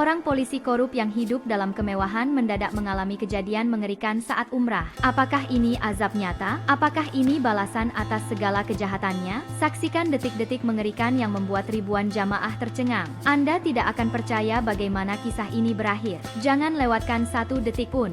Seorang polisi korup yang hidup dalam kemewahan mendadak mengalami kejadian mengerikan saat umrah. Apakah ini azab nyata? Apakah ini balasan atas segala kejahatannya? Saksikan detik-detik mengerikan yang membuat ribuan jamaah tercengang. Anda tidak akan percaya bagaimana kisah ini berakhir. Jangan lewatkan satu detik pun.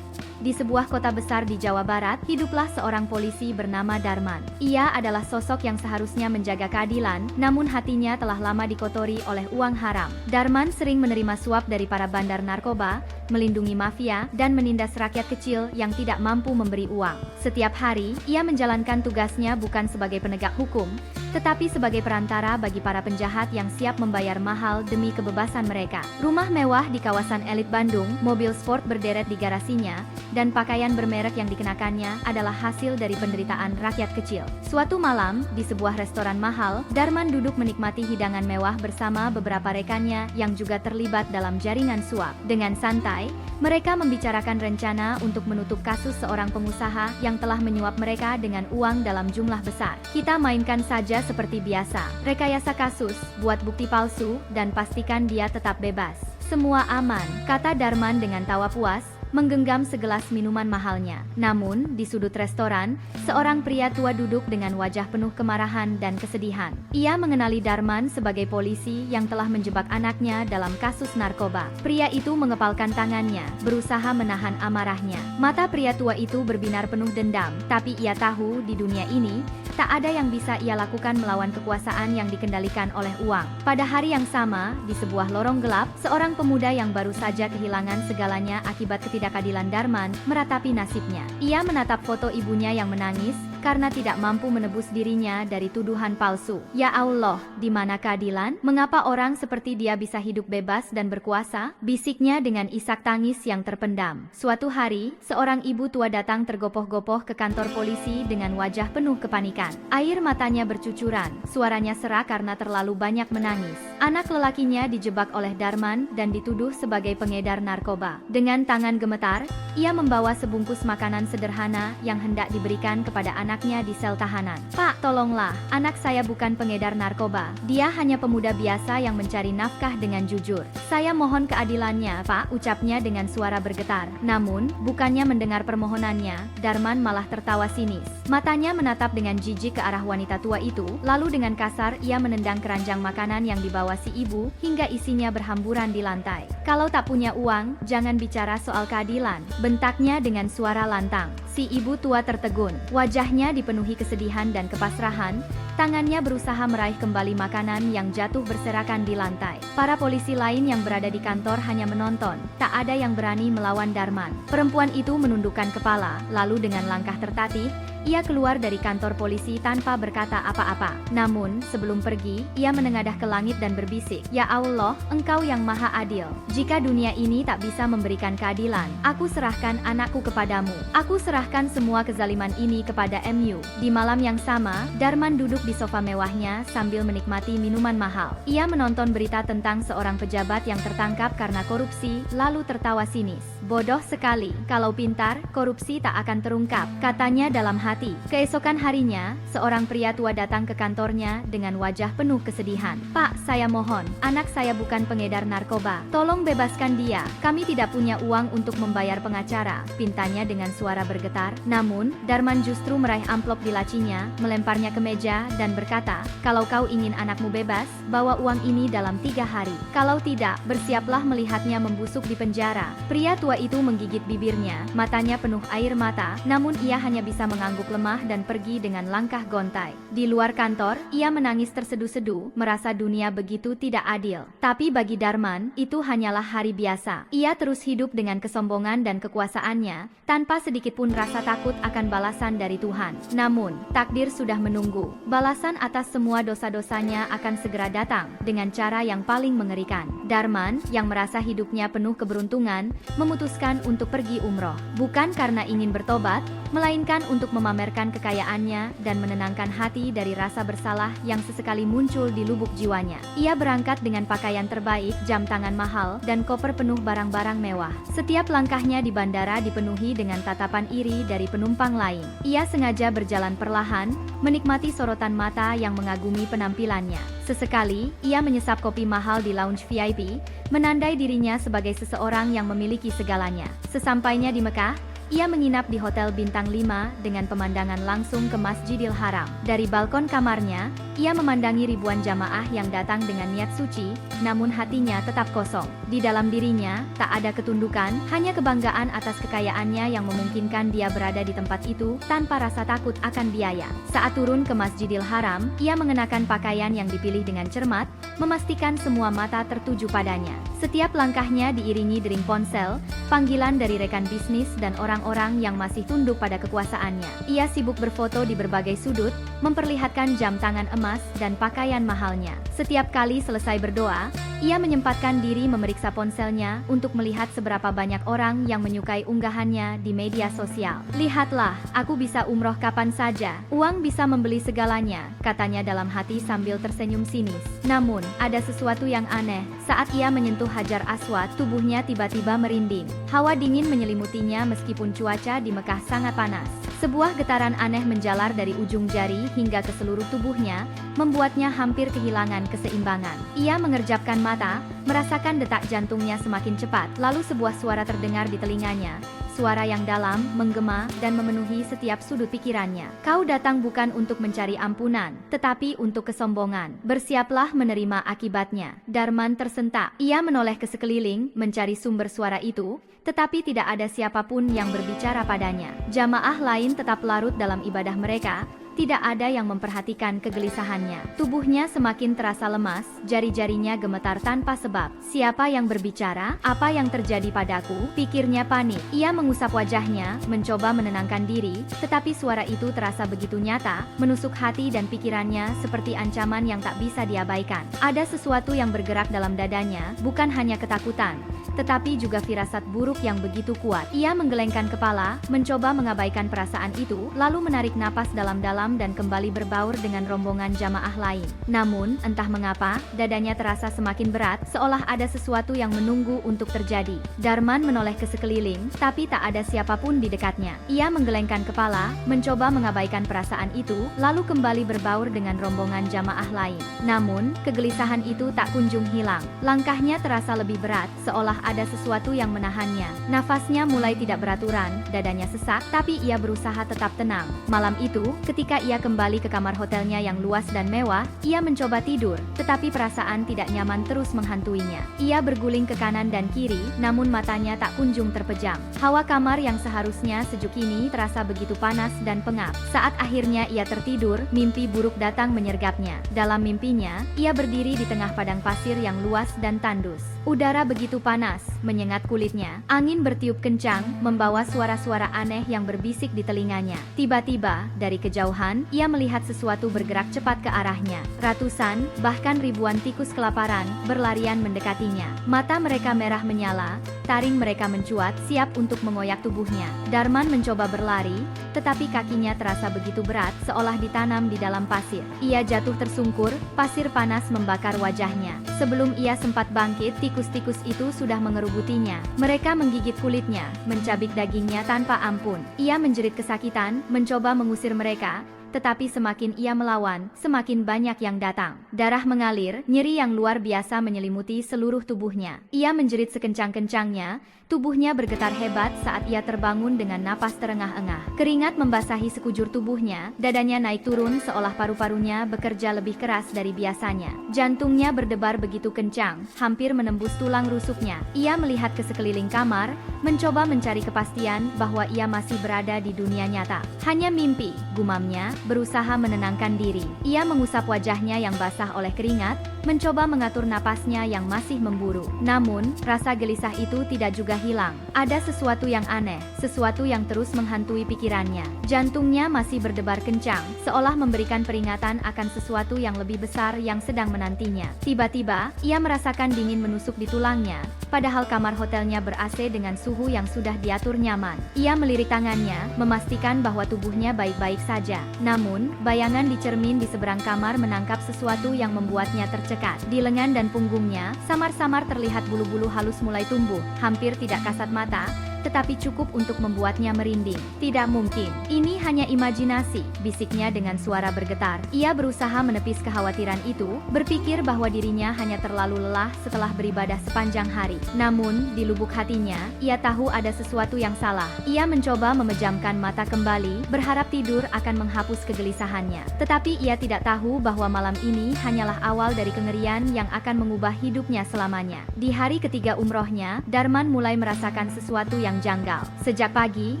Di sebuah kota besar di Jawa Barat, hiduplah seorang polisi bernama Darman. Ia adalah sosok yang seharusnya menjaga keadilan, namun hatinya telah lama dikotori oleh uang haram. Darman sering menerima suap dari para bandar narkoba, melindungi mafia, dan menindas rakyat kecil yang tidak mampu memberi uang. Setiap hari, ia menjalankan tugasnya bukan sebagai penegak hukum, tetapi sebagai perantara bagi para penjahat yang siap membayar mahal demi kebebasan mereka. Rumah mewah di kawasan elit Bandung, mobil sport berderet di garasinya, dan pakaian bermerek yang dikenakannya adalah hasil dari penderitaan rakyat kecil. Suatu malam, di sebuah restoran mahal, Darman duduk menikmati hidangan mewah bersama beberapa rekannya yang juga terlibat dalam jaringan suap. Dengan santai, mereka membicarakan rencana untuk menutup kasus seorang pengusaha yang telah menyuap mereka dengan uang dalam jumlah besar. Kita mainkan saja seperti biasa. Rekayasa kasus, buat bukti palsu, dan pastikan dia tetap bebas. Semua aman, kata Darman dengan tawa puas, menggenggam segelas minuman mahalnya. Namun, di sudut restoran, seorang pria tua duduk dengan wajah penuh kemarahan dan kesedihan. Ia mengenali Darman sebagai polisi yang telah menjebak anaknya dalam kasus narkoba. Pria itu mengepalkan tangannya, berusaha menahan amarahnya. Mata pria tua itu berbinar penuh dendam, tapi ia tahu di dunia ini, tak ada yang bisa ia lakukan melawan kekuasaan yang dikendalikan oleh uang. Pada hari yang sama, di sebuah lorong gelap, seorang pemuda yang baru saja kehilangan segalanya akibat ketidakadilan Darman meratapi nasibnya. Ia menatap foto ibunya yang menangis karena tidak mampu menebus dirinya dari tuduhan palsu. Ya Allah, di mana keadilan? Mengapa orang seperti dia bisa hidup bebas dan berkuasa? Bisiknya dengan isak tangis yang terpendam. Suatu hari, seorang ibu tua datang tergopoh-gopoh ke kantor polisi dengan wajah penuh kepanikan. Air matanya bercucuran, suaranya serak karena terlalu banyak menangis. Anak lelakinya dijebak oleh Darman dan dituduh sebagai pengedar narkoba. Dengan tangan gemetar, ia membawa sebungkus makanan sederhana yang hendak diberikan kepada anaknya di sel tahanan. Pak, tolonglah, anak saya bukan pengedar narkoba. Dia hanya pemuda biasa yang mencari nafkah dengan jujur. Saya mohon keadilannya, Pak, ucapnya dengan suara bergetar. Namun, bukannya mendengar permohonannya, Darman malah tertawa sinis. Matanya menatap dengan jijik ke arah wanita tua itu, lalu dengan kasar ia menendang keranjang makanan yang dibawa si ibu, hingga isinya berhamburan di lantai. Kalau tak punya uang, jangan bicara soal keadilan, bentaknya dengan suara lantang. Si ibu tua tertegun, wajahnya dipenuhi kesedihan dan kepasrahan, tangannya berusaha meraih kembali makanan yang jatuh berserakan di lantai. Para polisi lain yang berada di kantor hanya menonton, tak ada yang berani melawan Darman. Perempuan itu menundukkan kepala, lalu dengan langkah tertatih, ia keluar dari kantor polisi tanpa berkata apa-apa. Namun, sebelum pergi, ia menengadah ke langit dan berbisik, "Ya Allah, Engkau yang Maha Adil. Jika dunia ini tak bisa memberikan keadilan, aku serahkan anakku kepadamu. Aku serahkan semua kezaliman ini kepada MU." Di malam yang sama, Darman duduk di sofa mewahnya sambil menikmati minuman mahal. Ia menonton berita tentang seorang pejabat yang tertangkap karena korupsi, lalu tertawa sinis. "Bodoh sekali, kalau pintar, korupsi tak akan terungkap," katanya dalam hati. Keesokan harinya, seorang pria tua datang ke kantornya dengan wajah penuh kesedihan. "Pak, saya mohon, anak saya bukan pengedar narkoba. Tolong bebaskan dia. Kami tidak punya uang untuk membayar pengacara," pintanya dengan suara bergetar. Namun, Darman justru meraih amplop di lacinya, melemparnya ke meja, dan berkata, "Kalau kau ingin anakmu bebas, bawa uang ini dalam 3 hari. Kalau tidak, bersiaplah melihatnya membusuk di penjara." Pria tua itu menggigit bibirnya, matanya penuh air mata, namun ia hanya bisa mengangguk lemah dan pergi dengan langkah gontai. Di luar kantor, ia menangis tersedu-sedu, merasa dunia begitu tidak adil. Tapi bagi Darman, itu hanyalah hari biasa. Ia terus hidup dengan kesombongan dan kekuasaannya, tanpa sedikit pun rasa takut akan balasan dari Tuhan. Namun, takdir sudah menunggu. Balasan atas semua dosa-dosanya akan segera datang, dengan cara yang paling mengerikan. Darman, yang merasa hidupnya penuh keberuntungan, memutuskan memutuskan untuk pergi umroh. Bukan karena ingin bertobat, melainkan untuk memamerkan kekayaannya dan menenangkan hati dari rasa bersalah yang sesekali muncul di lubuk jiwanya. Ia berangkat dengan pakaian terbaik, jam tangan mahal, dan koper penuh barang-barang mewah. Setiap langkahnya di bandara dipenuhi dengan tatapan iri dari penumpang lain. Ia sengaja berjalan perlahan, menikmati sorotan mata yang mengagumi penampilannya. Sesekali, ia menyesap kopi mahal di lounge VIP, menandai dirinya sebagai seseorang yang memiliki segalanya. Sesampainya di Mekah, ia menginap di hotel bintang 5 dengan pemandangan langsung ke Masjidil Haram. Dari balkon kamarnya, ia memandangi ribuan jamaah yang datang dengan niat suci, namun hatinya tetap kosong. Di dalam dirinya, tak ada ketundukan, hanya kebanggaan atas kekayaannya yang memungkinkan dia berada di tempat itu tanpa rasa takut akan biaya. Saat turun ke Masjidil Haram, ia mengenakan pakaian yang dipilih dengan cermat, memastikan semua mata tertuju padanya. Setiap langkahnya diiringi dering ponsel, panggilan dari rekan bisnis dan orang-orang yang masih tunduk pada kekuasaannya. Ia sibuk berfoto di berbagai sudut, memperlihatkan jam tangan emas dan pakaian mahalnya. Setiap kali selesai berdoa, ia menyempatkan diri memeriksa ponselnya untuk melihat seberapa banyak orang yang menyukai unggahannya di media sosial. "Lihatlah, aku bisa umroh kapan saja. Uang bisa membeli segalanya," katanya dalam hati sambil tersenyum sinis. Namun, ada sesuatu yang aneh. Saat ia menyentuh Hajar Aswad, tubuhnya tiba-tiba merinding. Hawa dingin menyelimutinya meskipun cuaca di Mekah sangat panas. Sebuah getaran aneh menjalar dari ujung jari hingga ke seluruh tubuhnya, membuatnya hampir kehilangan keseimbangan. Ia mengerjapkan mata, merasakan detak jantungnya semakin cepat, lalu sebuah suara terdengar di telinganya. Suara yang dalam, menggema, dan memenuhi setiap sudut pikirannya. "Kau datang bukan untuk mencari ampunan, tetapi untuk kesombongan. Bersiaplah menerima akibatnya." Darman tersentak. Ia menoleh ke sekeliling, mencari sumber suara itu, tetapi tidak ada siapapun yang berbicara padanya. Jamaah lain tetap larut dalam ibadah mereka. Tidak ada yang memperhatikan kegelisahannya. Tubuhnya semakin terasa lemas, jari-jarinya gemetar tanpa sebab. "Siapa yang berbicara? Apa yang terjadi padaku?" pikirnya panik. Ia mengusap wajahnya, mencoba menenangkan diri, tetapi suara itu terasa begitu nyata, menusuk hati dan pikirannya seperti ancaman yang tak bisa diabaikan. Ada sesuatu yang bergerak dalam dadanya, bukan hanya ketakutan, tetapi juga firasat buruk yang begitu kuat. Ia menggelengkan kepala, mencoba mengabaikan perasaan itu, lalu menarik napas dalam-dalam dan kembali berbaur dengan rombongan jamaah lain. Namun, entah mengapa, dadanya terasa semakin berat, seolah ada sesuatu yang menunggu untuk terjadi. Darman menoleh ke sekeliling, tapi tak ada siapapun di dekatnya. Ia menggelengkan kepala, mencoba mengabaikan perasaan itu, lalu kembali berbaur dengan rombongan jamaah lain. Namun, kegelisahan itu tak kunjung hilang. Langkahnya terasa lebih berat, seolah ada sesuatu yang menahannya. Nafasnya mulai tidak beraturan, dadanya sesak, tapi ia berusaha tetap tenang. Malam itu, ketika ia kembali ke kamar hotelnya yang luas dan mewah, ia mencoba tidur, tetapi perasaan tidak nyaman terus menghantuinya. Ia berguling ke kanan dan kiri, namun matanya tak kunjung terpejam. Hawa kamar yang seharusnya sejuk ini terasa begitu panas dan pengap. Saat akhirnya ia tertidur, mimpi buruk datang menyergapnya. Dalam mimpinya, ia berdiri di tengah padang pasir yang luas dan tandus. Udara begitu panas, menyengat kulitnya. Angin bertiup kencang, membawa suara-suara aneh yang berbisik di telinganya. Tiba-tiba, dari kejauhan, ia melihat sesuatu bergerak cepat ke arahnya. Ratusan, bahkan ribuan tikus kelaparan, berlarian mendekatinya. Mata mereka merah menyala, taring mereka mencuat, siap untuk mengoyak tubuhnya. Darman mencoba berlari, tetapi kakinya terasa begitu berat, seolah ditanam di dalam pasir. Ia jatuh tersungkur, pasir panas membakar wajahnya. Sebelum ia sempat bangkit, tikus-tikus itu sudah mengerubutinya. Mereka menggigit kulitnya, mencabik dagingnya tanpa ampun. Ia menjerit kesakitan, mencoba mengusir mereka, tetapi semakin ia melawan, semakin banyak yang datang. Darah mengalir, nyeri yang luar biasa menyelimuti seluruh tubuhnya. Ia menjerit sekencang-kencangnya, tubuhnya bergetar hebat saat ia terbangun dengan napas terengah-engah. Keringat membasahi sekujur tubuhnya, dadanya naik turun seolah paru-parunya bekerja lebih keras dari biasanya. Jantungnya berdebar begitu kencang, hampir menembus tulang rusuknya. Ia melihat ke sekeliling kamar, mencoba mencari kepastian bahwa ia masih berada di dunia nyata. Hanya mimpi, gumamnya, berusaha menenangkan diri. Ia mengusap wajahnya yang basah oleh keringat, mencoba mengatur napasnya yang masih memburu. Namun, rasa gelisah itu tidak juga hilang. Ada sesuatu yang aneh, sesuatu yang terus menghantui pikirannya. Jantungnya masih berdebar kencang, seolah memberikan peringatan akan sesuatu yang lebih besar yang sedang menantinya. Tiba-tiba, ia merasakan dingin menusuk di tulangnya, padahal kamar hotelnya ber-AC dengan suhu yang sudah diatur nyaman. Ia melirik tangannya, memastikan bahwa tubuhnya baik-baik saja. Namun, bayangan di cermin di seberang kamar menangkap sesuatu yang membuatnya tercekat. Di lengan dan punggungnya, samar-samar terlihat bulu-bulu halus mulai tumbuh, hampir tidak kasat mata, tetapi cukup untuk membuatnya merinding. Tidak mungkin, ini hanya imajinasi, bisiknya dengan suara bergetar. Ia berusaha menepis kekhawatiran itu, berpikir bahwa dirinya hanya terlalu lelah setelah beribadah sepanjang hari. Namun, di lubuk hatinya, ia tahu ada sesuatu yang salah. Ia mencoba memejamkan mata kembali, berharap tidur akan menghapus kegelisahannya. Tetapi ia tidak tahu bahwa malam ini hanyalah awal dari kengerian yang akan mengubah hidupnya selamanya. Di hari ketiga umrohnya, Darman mulai merasakan sesuatu yang janggal. Sejak pagi,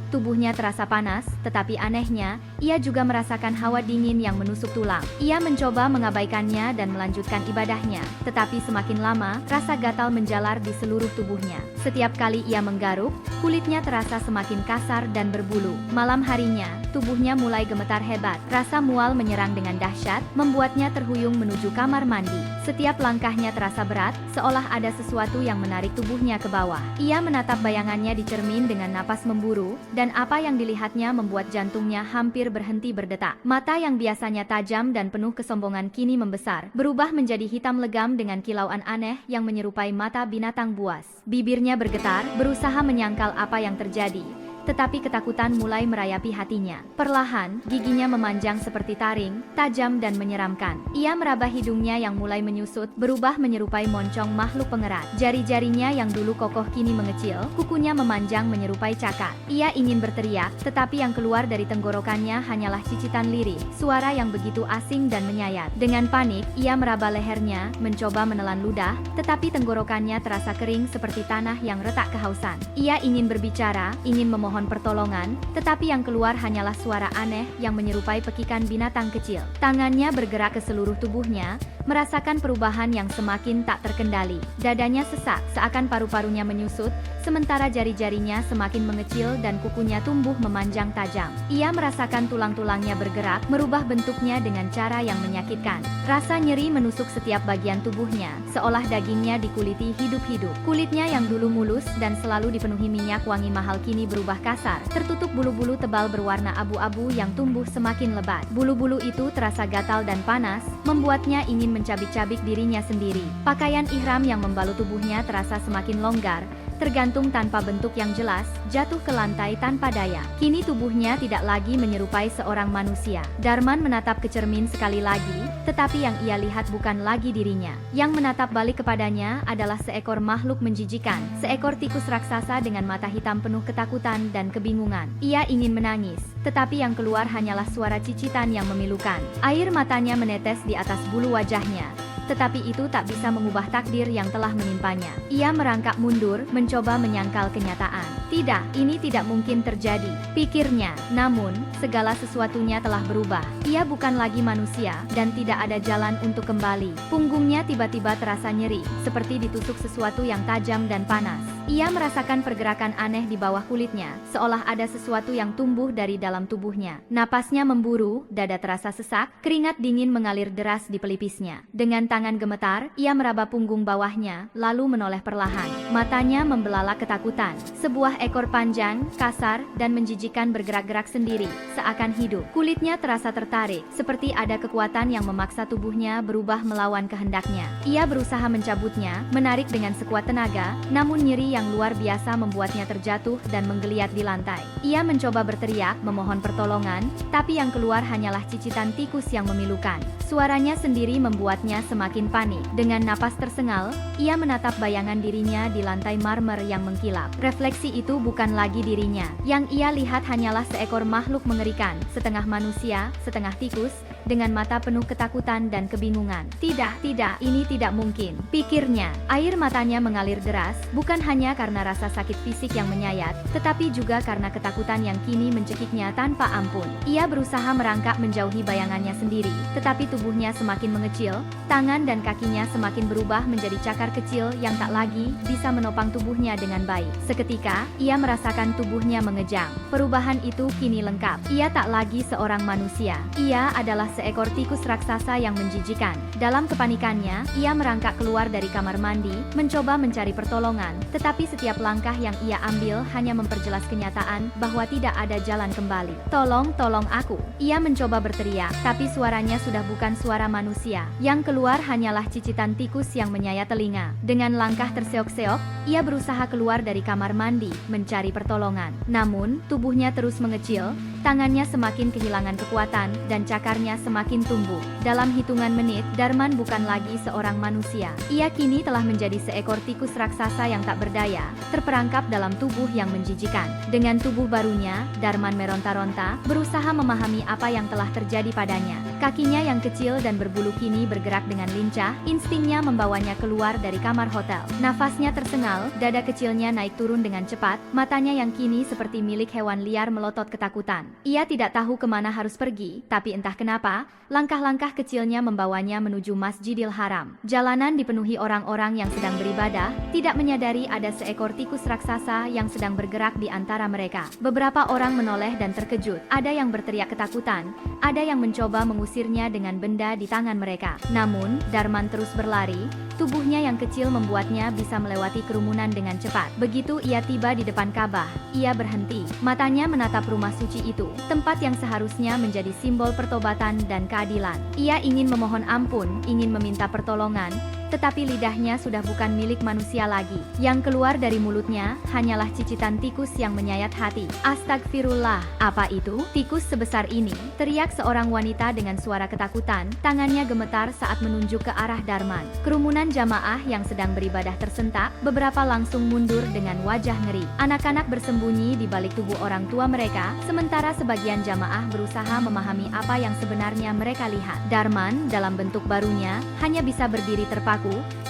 tubuhnya terasa panas, tetapi anehnya, ia juga merasakan hawa dingin yang menusuk tulang. Ia mencoba mengabaikannya dan melanjutkan ibadahnya, tetapi semakin lama, rasa gatal menjalar di seluruh tubuhnya. Setiap kali ia menggaruk, kulitnya terasa semakin kasar dan berbulu. Malam harinya, tubuhnya mulai gemetar hebat. Rasa mual menyerang dengan dahsyat, membuatnya terhuyung menuju kamar mandi. Setiap langkahnya terasa berat, seolah ada sesuatu yang menarik tubuhnya ke bawah. Ia menatap bayangannya di cermin dengan napas memburu, dan apa yang dilihatnya membuat jantungnya hampir berhenti berdetak. Mata yang biasanya tajam dan penuh kesombongan kini membesar, berubah menjadi hitam legam dengan kilauan aneh yang menyerupai mata binatang buas. Bibirnya bergetar, berusaha menyangkal apa yang terjadi. Tetapi ketakutan mulai merayapi hatinya. Perlahan, giginya memanjang seperti taring, tajam dan menyeramkan. Ia meraba hidungnya yang mulai menyusut, berubah menyerupai moncong makhluk pengerat. Jari-jarinya yang dulu kokoh kini mengecil, kukunya memanjang menyerupai cakar. Ia ingin berteriak, tetapi yang keluar dari tenggorokannya hanyalah cicitan lirih, suara yang begitu asing dan menyayat. Dengan panik, ia meraba lehernya, mencoba menelan ludah, tetapi tenggorokannya terasa kering seperti tanah yang retak kehausan. Ia ingin berbicara, ingin memohon pertolongan, tetapi yang keluar hanyalah suara aneh yang menyerupai pekikan binatang kecil. Tangannya bergerak ke seluruh tubuhnya, merasakan perubahan yang semakin tak terkendali. Dadanya sesak, seakan paru-parunya menyusut, sementara jari-jarinya semakin mengecil dan kukunya tumbuh memanjang tajam. Ia merasakan tulang-tulangnya bergerak, merubah bentuknya dengan cara yang menyakitkan. Rasa nyeri menusuk setiap bagian tubuhnya, seolah dagingnya dikuliti hidup-hidup. Kulitnya yang dulu mulus dan selalu dipenuhi minyak wangi mahal kini berubah kasar, tertutup bulu-bulu tebal berwarna abu-abu yang tumbuh semakin lebat. Bulu-bulu itu terasa gatal dan panas, membuatnya ingin mencabik-cabik dirinya sendiri. Pakaian ihram yang membalut tubuhnya terasa semakin longgar, tergantung tanpa bentuk yang jelas, jatuh ke lantai tanpa daya. Kini tubuhnya tidak lagi menyerupai seorang manusia. Darman menatap ke cermin sekali lagi, tetapi yang ia lihat bukan lagi dirinya. Yang menatap balik kepadanya adalah seekor makhluk menjijikan, seekor tikus raksasa dengan mata hitam penuh ketakutan dan kebingungan. Ia ingin menangis, tetapi yang keluar hanyalah suara cicitan yang memilukan. Air matanya menetes di atas bulu wajahnya, tetapi itu tak bisa mengubah takdir yang telah menimpanya. Ia merangkak mundur, mencoba menyangkal kenyataan. Tidak, ini tidak mungkin terjadi, pikirnya. Namun, segala sesuatunya telah berubah. Ia bukan lagi manusia, dan tidak ada jalan untuk kembali. Punggungnya tiba-tiba terasa nyeri, seperti ditusuk sesuatu yang tajam dan panas. Ia merasakan pergerakan aneh di bawah kulitnya, seolah ada sesuatu yang tumbuh dari dalam tubuhnya. Napasnya memburu, dada terasa sesak, keringat dingin mengalir deras di pelipisnya. Dengan tangan gemetar, ia meraba punggung bawahnya, lalu menoleh perlahan. Matanya membelalak ketakutan. Sebuah ekor panjang, kasar, dan menjijikan bergerak-gerak sendiri, seakan hidup. Kulitnya terasa tertarik, seperti ada kekuatan yang memaksa tubuhnya berubah melawan kehendaknya. Ia berusaha mencabutnya, menarik dengan sekuat tenaga, namun nyeri yang luar biasa membuatnya terjatuh dan menggeliat di lantai. Ia mencoba berteriak, memohon pertolongan, tapi yang keluar hanyalah cicitan tikus yang memilukan. Suaranya sendiri membuatnya semakin panik. Dengan napas tersengal, ia menatap bayangan dirinya di lantai marmer yang mengkilap. Refleksi itu bukan lagi dirinya. Yang ia lihat hanyalah seekor makhluk mengerikan, setengah manusia, setengah tikus, dengan mata penuh ketakutan dan kebingungan. Tidak, ini tidak mungkin, pikirnya. Air matanya mengalir deras, bukan hanya karena rasa sakit fisik yang menyayat, tetapi juga karena ketakutan yang kini mencekiknya tanpa ampun. Ia berusaha merangkak menjauhi bayangannya sendiri, tetapi tubuhnya semakin mengecil, tangan dan kakinya semakin berubah menjadi cakar kecil yang tak lagi bisa menopang tubuhnya dengan baik. Seketika, ia merasakan tubuhnya mengejang. Perubahan itu kini lengkap. Ia tak lagi seorang manusia. Ia adalah seekor tikus raksasa yang menjijikan. Dalam kepanikannya, ia merangkak keluar dari kamar mandi, mencoba mencari pertolongan, tetapi setiap langkah yang ia ambil hanya memperjelas kenyataan bahwa tidak ada jalan kembali. Tolong aku. Ia mencoba berteriak, tapi suaranya sudah bukan suara manusia. Yang keluar hanyalah cicitan tikus yang menyayat telinga. Dengan langkah terseok-seok, ia berusaha keluar dari kamar mandi, mencari pertolongan. Namun, tubuhnya terus mengecil, tangannya semakin kehilangan kekuatan, dan cakarnya semakin tumbuh. Dalam hitungan menit, Darman bukan lagi seorang manusia. Ia kini telah menjadi seekor tikus raksasa yang tak berdaya, terperangkap dalam tubuh yang menjijikan. Dengan tubuh barunya, Darman meronta-ronta, berusaha memahami apa yang telah terjadi padanya. Kakinya yang kecil dan berbulu kini bergerak dengan lincah, instingnya membawanya keluar dari kamar hotel. Nafasnya tersengal, dada kecilnya naik turun dengan cepat, matanya yang kini seperti milik hewan liar melotot ketakutan. Ia tidak tahu kemana harus pergi, tapi entah kenapa, langkah-langkah kecilnya membawanya menuju Masjidil Haram. Jalanan dipenuhi orang-orang yang sedang beribadah, tidak menyadari ada seekor tikus raksasa yang sedang bergerak di antara mereka. Beberapa orang menoleh dan terkejut, ada yang berteriak ketakutan, ada yang mencoba mengusirnya dengan benda di tangan mereka. Namun, Darman terus berlari, tubuhnya yang kecil membuatnya bisa melewati kerumunan dengan cepat. Begitu ia tiba di depan Ka'bah, ia berhenti. Matanya menatap rumah suci itu, tempat yang seharusnya menjadi simbol pertobatan dan keadilan. Ia ingin memohon ampun, ingin meminta pertolongan, tetapi lidahnya sudah bukan milik manusia lagi. Yang keluar dari mulutnya hanyalah cicitan tikus yang menyayat hati. Astagfirullah, apa itu? Tikus sebesar ini, teriak seorang wanita dengan suara ketakutan, tangannya gemetar saat menunjuk ke arah Darman. Kerumunan jamaah yang sedang beribadah tersentak, beberapa langsung mundur dengan wajah ngeri. Anak-anak bersembunyi di balik tubuh orang tua mereka, sementara sebagian jamaah berusaha memahami apa yang sebenarnya mereka lihat. Darman, dalam bentuk barunya, hanya bisa berdiri terpaku,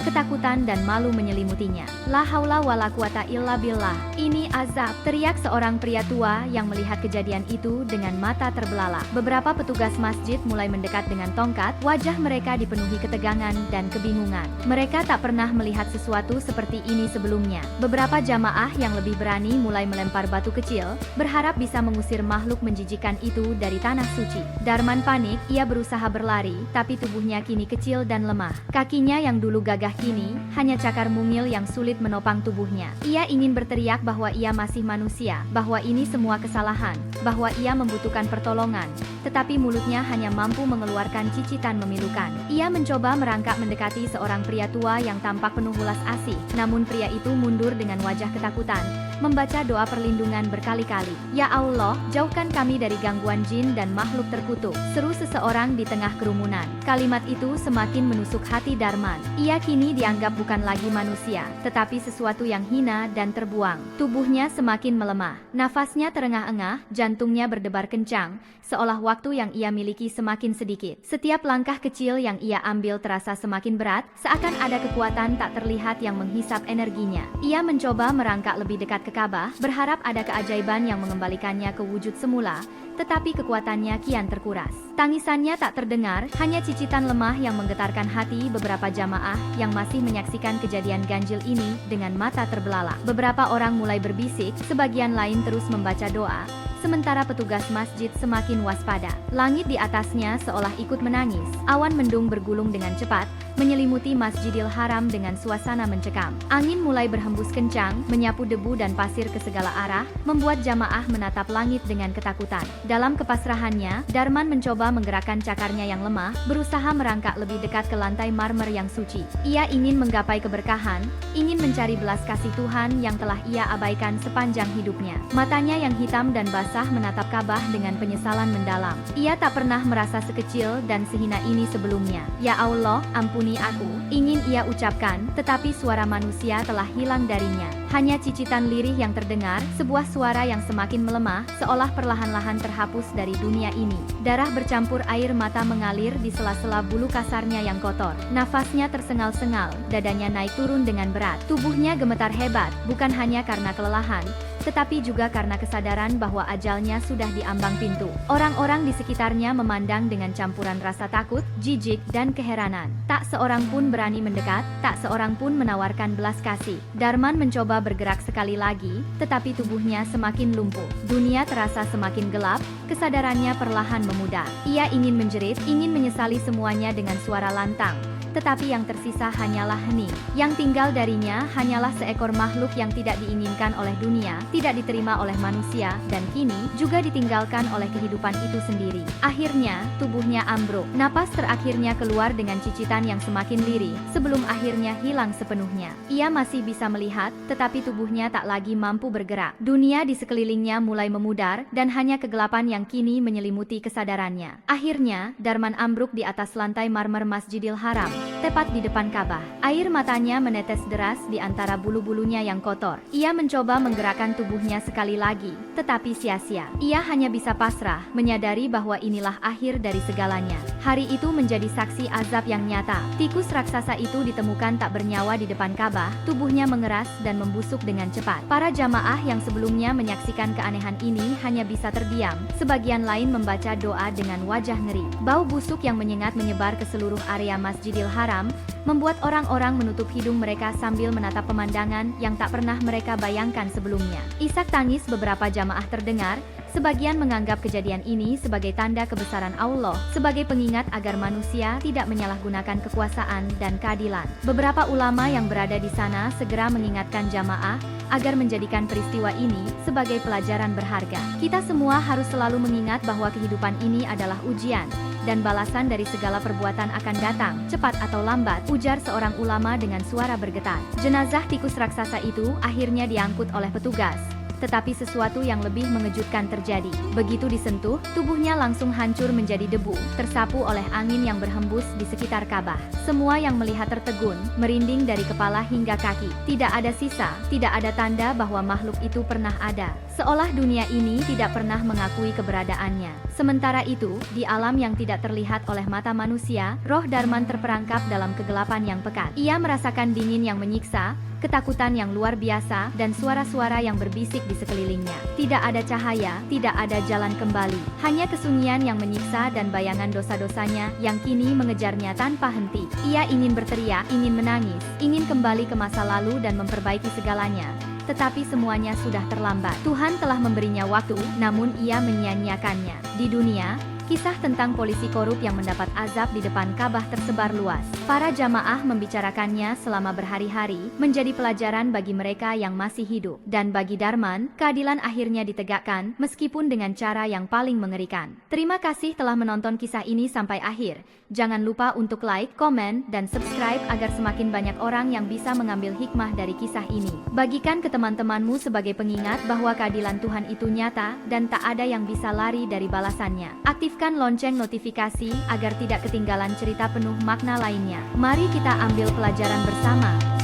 ketakutan dan malu menyelimutinya. La haula wala quwata illa billah. Ini azab, teriak seorang pria tua yang melihat kejadian itu dengan mata terbelalak. Beberapa petugas masjid mulai mendekat dengan tongkat, wajah mereka dipenuhi ketegangan dan kebingungan. Mereka tak pernah melihat sesuatu seperti ini sebelumnya. Beberapa jamaah yang lebih berani mulai melempar batu kecil, berharap bisa mengusir makhluk menjijikan itu dari tanah suci. Darman panik, ia berusaha berlari, tapi tubuhnya kini kecil dan lemah. Kakinya yang dulu gagah kini hanya cakar mungil yang sulit menopang tubuhnya. Ia ingin berteriak bahwa ia masih manusia, bahwa ini semua kesalahan, bahwa ia membutuhkan pertolongan, tetapi mulutnya hanya mampu mengeluarkan cicitan memilukan. Ia mencoba merangkak mendekati seorang pria tua yang tampak penuh ulas asih, namun pria itu mundur dengan wajah ketakutan, membaca doa perlindungan berkali-kali. Ya Allah, jauhkan kami dari gangguan jin dan makhluk terkutuk, seru seseorang di tengah kerumunan. Kalimat itu semakin menusuk hati Darman. Ia kini dianggap bukan lagi manusia, tetapi sesuatu yang hina dan terbuang. Tubuhnya semakin melemah, nafasnya terengah-engah, jantungnya berdebar kencang, seolah waktu yang ia miliki semakin sedikit. Setiap langkah kecil yang ia ambil terasa semakin berat, seakan ada kekuatan tak terlihat yang menghisap energinya. Ia mencoba merangkak lebih dekat ke Ka'bah, berharap ada keajaiban yang mengembalikannya ke wujud semula, tetapi kekuatannya kian terkuras. Tangisannya tak terdengar, hanya cicitan lemah yang menggetarkan hati beberapa jamaah yang masih menyaksikan kejadian ganjil ini dengan mata terbelalak. Beberapa orang mulai berbisik, sebagian lain terus membaca doa, sementara petugas masjid semakin waspada. Langit di atasnya seolah ikut menangis. Awan mendung bergulung dengan cepat, menyelimuti Masjidil Haram dengan suasana mencekam. Angin mulai berhembus kencang, menyapu debu dan pasir ke segala arah, membuat jamaah menatap langit dengan ketakutan. Dalam kepasrahannya, Darman mencoba menggerakkan cakarnya yang lemah, berusaha merangkak lebih dekat ke lantai marmer yang suci. Ia ingin menggapai keberkahan, ingin mencari belas kasih Tuhan yang telah ia abaikan sepanjang hidupnya. Matanya yang hitam dan basah menatap Ka'bah dengan penyesalan mendalam. Ia tak pernah merasa sekecil dan sehina ini sebelumnya. Ya Allah, ampuni aku, ingin ia ucapkan, tetapi suara manusia telah hilang darinya. Hanya cicitan lirih yang terdengar, sebuah suara yang semakin melemah, seolah perlahan-lahan terhapus dari dunia ini. Darah bercampur dicampur air mata mengalir di sela-sela bulu kasarnya yang kotor. Nafasnya tersengal-sengal, dadanya naik turun dengan berat. Tubuhnya gemetar hebat, bukan hanya karena kelelahan, tetapi juga karena kesadaran bahwa ajalnya sudah di ambang pintu. Orang-orang di sekitarnya memandang dengan campuran rasa takut, jijik, dan keheranan. Tak seorang pun berani mendekat, tak seorang pun menawarkan belas kasih. Darman mencoba bergerak sekali lagi, tetapi tubuhnya semakin lumpuh. Dunia terasa semakin gelap, kesadarannya perlahan memudar. Ia ingin menjerit, ingin menyesali semuanya dengan suara lantang. Tetapi yang tersisa hanyalah hening. Yang tinggal darinya hanyalah seekor makhluk yang tidak diinginkan oleh dunia, tidak diterima oleh manusia, dan kini juga ditinggalkan oleh kehidupan itu sendiri. Akhirnya, tubuhnya ambruk. Napas terakhirnya keluar dengan cicitan yang semakin lirih, sebelum akhirnya hilang sepenuhnya. Ia masih bisa melihat, tetapi tubuhnya tak lagi mampu bergerak. Dunia di sekelilingnya mulai memudar, dan hanya kegelapan yang kini menyelimuti kesadarannya. Akhirnya, Darman ambruk di atas lantai marmer Masjidil Haram, tepat di depan Ka'bah. Air matanya menetes deras di antara bulu-bulunya yang kotor. Ia mencoba menggerakkan tubuhnya sekali lagi, tetapi sia-sia. Ia hanya bisa pasrah, menyadari bahwa inilah akhir dari segalanya. Hari itu menjadi saksi azab yang nyata. Tikus raksasa itu ditemukan tak bernyawa di depan Ka'bah, tubuhnya mengeras dan membusuk dengan cepat. Para jamaah yang sebelumnya menyaksikan keanehan ini hanya bisa terdiam, sebagian lain membaca doa dengan wajah ngeri. Bau busuk yang menyengat menyebar ke seluruh area Masjidil Haram, membuat orang-orang menutup hidung mereka sambil menatap pemandangan yang tak pernah mereka bayangkan sebelumnya. Isak tangis beberapa jamaah terdengar, sebagian menganggap kejadian ini sebagai tanda kebesaran Allah, sebagai pengingat agar manusia tidak menyalahgunakan kekuasaan dan keadilan. Beberapa ulama yang berada di sana segera mengingatkan jamaah agar menjadikan peristiwa ini sebagai pelajaran berharga. Kita semua harus selalu mengingat bahwa kehidupan ini adalah ujian, dan balasan dari segala perbuatan akan datang, cepat atau lambat, ujar seorang ulama dengan suara bergetar. Jenazah tikus raksasa itu akhirnya diangkut oleh petugas. Tetapi sesuatu yang lebih mengejutkan terjadi. Begitu disentuh, tubuhnya langsung hancur menjadi debu, tersapu oleh angin yang berhembus di sekitar Ka'bah. Semua yang melihat tertegun, merinding dari kepala hingga kaki. Tidak ada sisa, tidak ada tanda bahwa makhluk itu pernah ada. Seolah dunia ini tidak pernah mengakui keberadaannya. Sementara itu, di alam yang tidak terlihat oleh mata manusia, roh Darman terperangkap dalam kegelapan yang pekat. Ia merasakan dingin yang menyiksa, ketakutan yang luar biasa, dan suara-suara yang berbisik di sekelilingnya. Tidak ada cahaya, tidak ada jalan kembali. Hanya kesunyian yang menyiksa dan bayangan dosa-dosanya yang kini mengejarnya tanpa henti. Ia ingin berteriak, ingin menangis, ingin kembali ke masa lalu dan memperbaiki segalanya. Tetapi semuanya sudah terlambat. Tuhan telah memberinya waktu, namun ia menyia-nyiakannya. Di dunia, kisah tentang polisi korup yang mendapat azab di depan Ka'bah tersebar luas. Para jamaah membicarakannya selama berhari-hari, menjadi pelajaran bagi mereka yang masih hidup. Dan bagi Darman, keadilan akhirnya ditegakkan, meskipun dengan cara yang paling mengerikan. Terima kasih telah menonton kisah ini sampai akhir. Jangan lupa untuk like, komen, dan subscribe agar semakin banyak orang yang bisa mengambil hikmah dari kisah ini. Bagikan ke teman-temanmu sebagai pengingat bahwa keadilan Tuhan itu nyata, dan tak ada yang bisa lari dari balasannya. Aktifkan lonceng notifikasi agar tidak ketinggalan cerita penuh makna lainnya. Mari kita ambil pelajaran bersama.